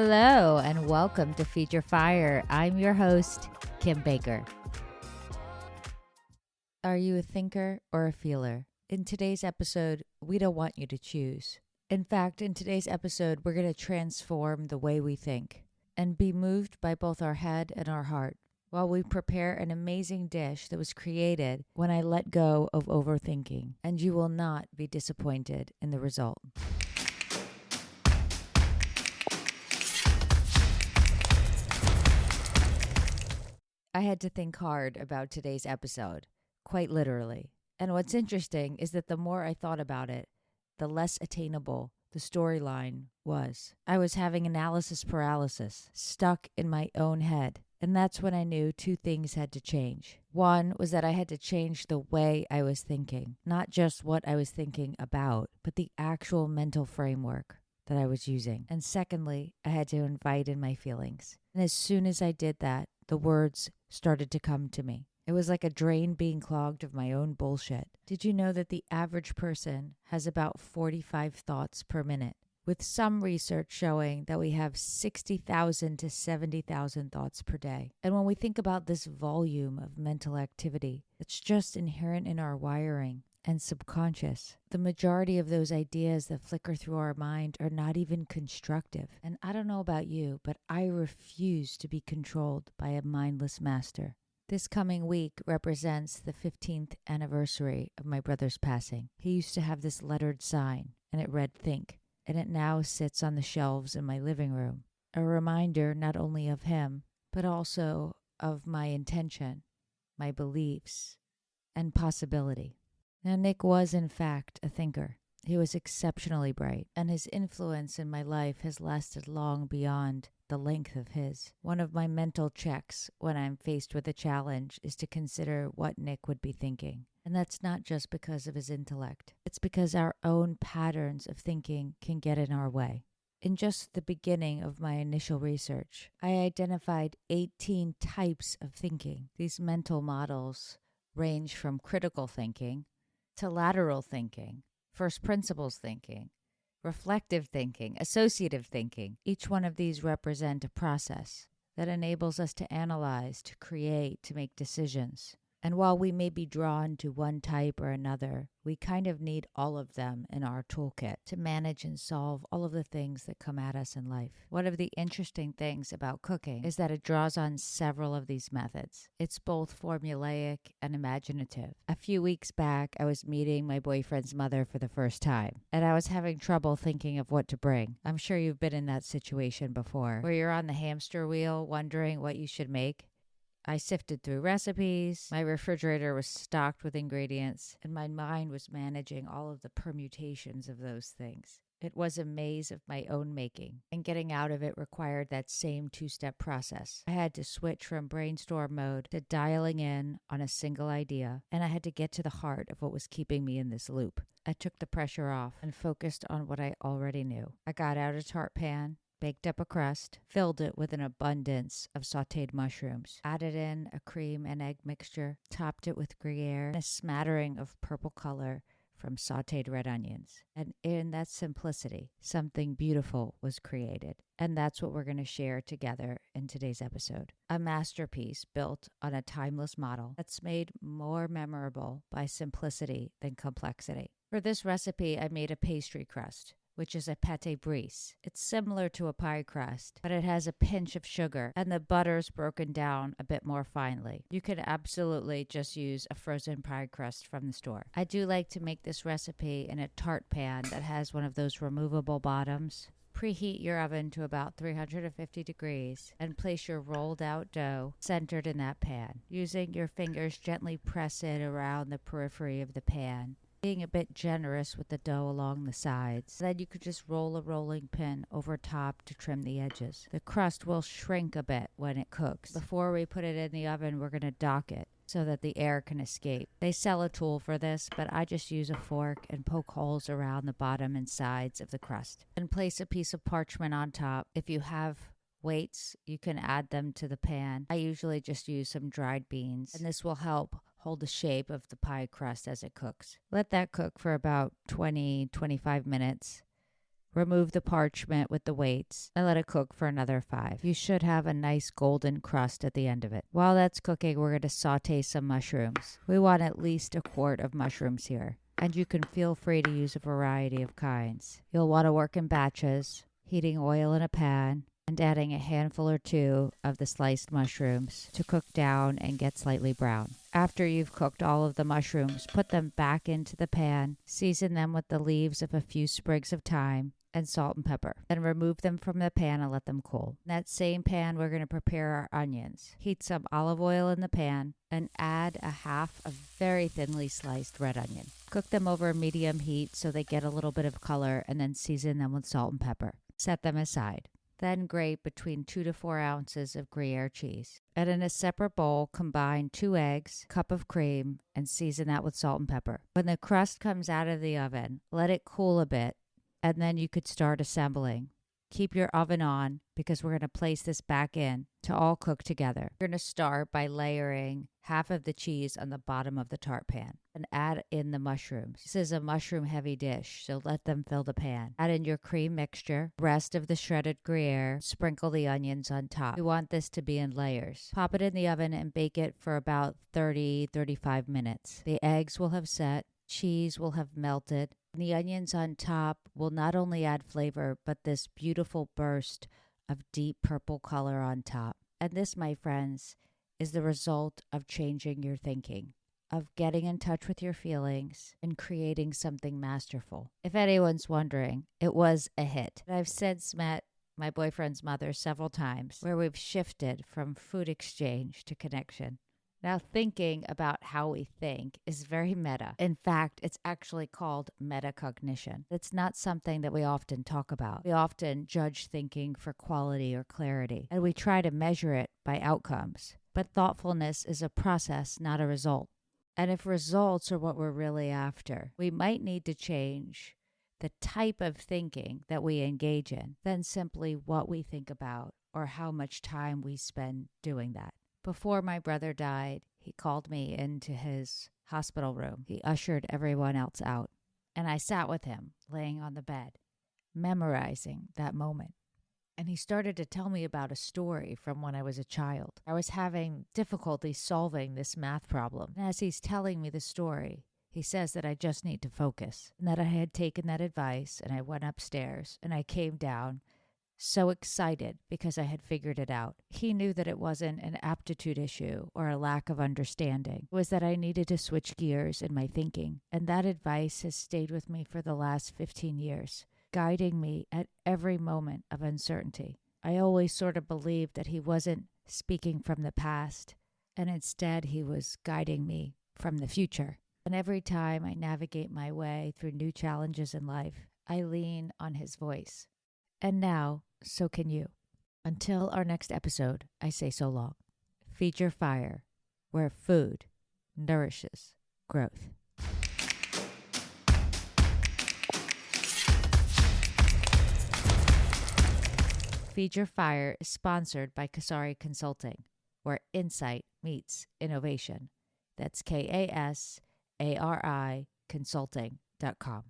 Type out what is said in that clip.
Hello, and welcome to Feed Your Fire. I'm your host, Kim Baker. Are you a thinker or a feeler? In today's episode, we don't want you to choose. In fact, in today's episode, we're going to transform the way we think and be moved by both our head and our heart while we prepare an amazing dish that was created when I let go of overthinking, and you will not be disappointed in the result. I had to think hard about today's episode, quite literally. And what's interesting is that the more I thought about it, the less attainable the storyline was. I was having analysis paralysis, stuck in my own head. And that's when I knew two things had to change. One was that I had to change the way I was thinking, not just what I was thinking about, but the actual mental framework that I was using. And secondly, I had to invite in my feelings. And as soon as I did that, the words started to come to me. It was like a drain being clogged of my own bullshit. Did you know that the average person has about 45 thoughts per minute? With some research showing that we have 60,000 to 70,000 thoughts per day. And when we think about this volume of mental activity, it's just inherent in our wiring and subconscious. The majority of those ideas that flicker through our mind are not even constructive. And I don't know about you, but I refuse to be controlled by a mindless master. This coming week represents the 15th anniversary of my brother's passing. He used to have this lettered sign, and it read "Think," and it now sits on the shelves in my living room. A reminder not only of him, but also of my intention, my beliefs, and possibility. Now, Nick was, in fact, a thinker. He was exceptionally bright, and his influence in my life has lasted long beyond the length of his. One of my mental checks when I'm faced with a challenge is to consider what Nick would be thinking. And that's not just because of his intellect. It's because our own patterns of thinking can get in our way. In just the beginning of my initial research, I identified 18 types of thinking. These mental models range from critical thinking to lateral thinking, first principles thinking, reflective thinking, associative thinking. Each one of these represent a process that enables us to analyze, to create, to make decisions. And while we may be drawn to one type or another, we kind of need all of them in our toolkit to manage and solve all of the things that come at us in life. One of the interesting things about cooking is that it draws on several of these methods. It's both formulaic and imaginative. A few weeks back, I was meeting my boyfriend's mother for the first time, and I was having trouble thinking of what to bring. I'm sure you've been in that situation before, where you're on the hamster wheel wondering what you should make. I sifted through recipes, my refrigerator was stocked with ingredients, and my mind was managing all of the permutations of those things. It was a maze of my own making, and getting out of it required that same two-step process. I had to switch from brainstorm mode to dialing in on a single idea, and I had to get to the heart of what was keeping me in this loop. I took the pressure off and focused on what I already knew. I got out a tart pan, baked up a crust, filled it with an abundance of sautéed mushrooms, added in a cream and egg mixture, topped it with Gruyere, and a smattering of purple color from sautéed red onions. And in that simplicity, something beautiful was created. And that's what we're going to share together in today's episode. A masterpiece built on a timeless model that's made more memorable by simplicity than complexity. For this recipe, I made a pastry crust, which is a pâté brise. It's similar to a pie crust, but it has a pinch of sugar, and the butter's broken down a bit more finely. You could absolutely just use a frozen pie crust from the store. I do like to make this recipe in a tart pan that has one of those removable bottoms. Preheat your oven to about 350 degrees and place your rolled out dough centered in that pan. Using your fingers, gently press it around the periphery of the pan, being a bit generous with the dough along the sides. Then you could just roll a rolling pin over top to trim the edges. The crust will shrink a bit when it cooks. Before we put it in the oven, we're going to dock it so that the air can escape. They sell a tool for this, but I just use a fork and poke holes around the bottom and sides of the crust. And place a piece of parchment on top. If you have weights, you can add them to the pan. I usually just use some dried beans, and this will help hold the shape of the pie crust as it cooks. Let that cook for about 20-25 minutes. Remove the parchment with the weights and let it cook for another 5. You should have a nice golden crust at the end of it. While that's cooking, we're going to saute some mushrooms. We want at least a quart of mushrooms here, and you can feel free to use a variety of kinds. You'll want to work in batches, heating oil in a pan and adding a handful or 2 of the sliced mushrooms to cook down and get slightly brown. After you've cooked all of the mushrooms, put them back into the pan, season them with the leaves of a few sprigs of thyme and salt and pepper. Then remove them from the pan and let them cool. In that same pan, we're going to prepare our onions. Heat some olive oil in the pan and add a half of very thinly sliced red onion. Cook them over medium heat so they get a little bit of color, and then season them with salt and pepper. Set them aside. Then grate between 2 to 4 ounces of Gruyere cheese. And in a separate bowl, combine 2 eggs, cup of cream, and season that with salt and pepper. When the crust comes out of the oven, let it cool a bit, and then you could start assembling. Keep your oven on because we're going to place this back in to all cook together. We're going to start by layering half of the cheese on the bottom of the tart pan and add in the mushrooms. This is a mushroom heavy dish, so let them fill the pan. Add in your cream mixture, rest of the shredded Gruyere, sprinkle the onions on top. We want this to be in layers. Pop it in the oven and bake it for about 30-35 minutes. The eggs will have set, cheese will have melted, and the onions on top will not only add flavor, but this beautiful burst of deep purple color on top. And this, my friends, is the result of changing your thinking, of getting in touch with your feelings and creating something masterful. If anyone's wondering, it was a hit. I've since met my boyfriend's mother several times where we've shifted from food exchange to connection. Now, thinking about how we think is very meta. In fact, it's actually called metacognition. It's not something that we often talk about. We often judge thinking for quality or clarity, and we try to measure it by outcomes. But thoughtfulness is a process, not a result. And if results are what we're really after, we might need to change the type of thinking that we engage in than simply what we think about or how much time we spend doing that. Before my brother died, he called me into his hospital room. He ushered everyone else out, and I sat with him, laying on the bed, memorizing that moment. And he started to tell me about a story from when I was a child. I was having difficulty solving this math problem. And as he's telling me the story, he says that I just need to focus, and that I had taken that advice, and I went upstairs, and I came down so excited because I had figured it out. He knew that it wasn't an aptitude issue or a lack of understanding. It was that I needed to switch gears in my thinking. And that advice has stayed with me for the last 15 years, guiding me at every moment of uncertainty. I always sort of believed that he wasn't speaking from the past, and instead he was guiding me from the future. And every time I navigate my way through new challenges in life, I lean on his voice. And now, so can you. Until our next episode, I say so long. Feed your fire, where food nourishes growth. Feed Your Fire is sponsored by Kasari Consulting, where insight meets innovation. That's KASARI Consulting.com.